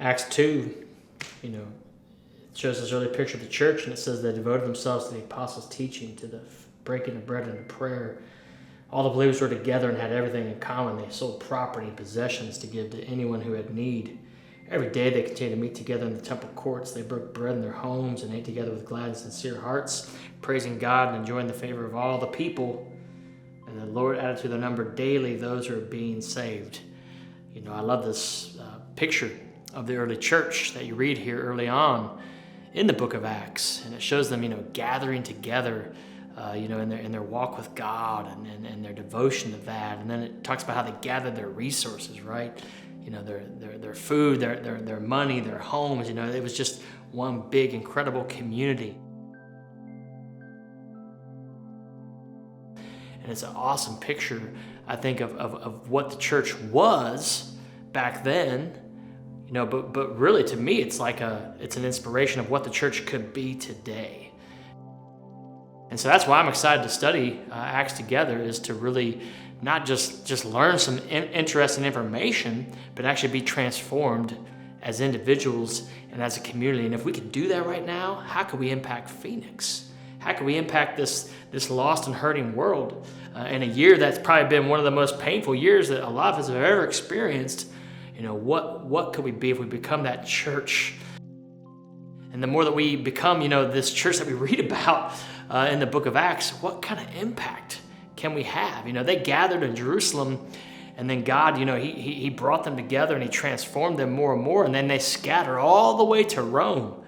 Acts 2, you know, it shows this early picture of the church, and it says they devoted themselves to the apostles' teaching, to the breaking of bread and to prayer. All the believers were together and had everything in common. They sold property and possessions to give to anyone who had need. Every day they continued to meet together in the temple courts. They broke bread in their homes and ate together with glad and sincere hearts, praising God and enjoying the favor of all the people. And the Lord added to their number daily those who are being saved. You know, I love this picture of the early church that you read here early on in the book of Acts. And it shows them, gathering together, in their walk with God and their devotion to that. And then it talks about how they gathered their resources, right? Their food, their money, their homes. It was just one big, incredible community. And it's an awesome picture, I think, of what the church was back then. But really, to me, it's an inspiration of what the church could be today. And so that's why I'm excited to study Acts together, is to really not just learn some interesting information, but actually be transformed as individuals and as a community. And if we could do that right now, how could we impact Phoenix? How can we impact this lost and hurting world in a year that's probably been one of the most painful years that a lot of us have ever experienced? What could we be if we become that church? And the more that we become, this church that we read about in the book of Acts, what kind of impact can we have? They gathered in Jerusalem, and then God, he brought them together and he transformed them more and more, and then they scatter all the way to Rome.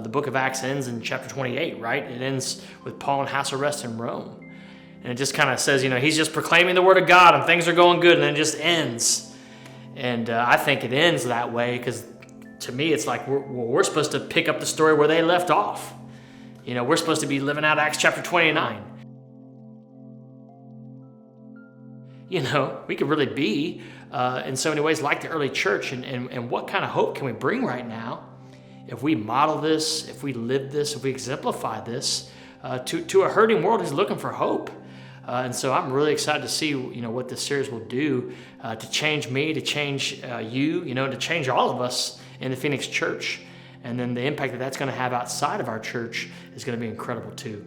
The book of Acts ends in chapter 28, right? It ends with Paul in house arrest in Rome. And it just kind of says, he's just proclaiming the word of God and things are going good, and then it just ends. And I think it ends that way because to me it's like we're supposed to pick up the story where they left off. We're supposed to be living out Acts chapter 29. We could really be in so many ways like the early church. And what kind of hope can we bring right now if we model this, if we live this, if we exemplify this to a hurting world who's looking for hope? And so I'm really excited to see, what this series will do to change me, to change you, to change all of us in the Phoenix church. And then the impact that that's going to have outside of our church is going to be incredible too.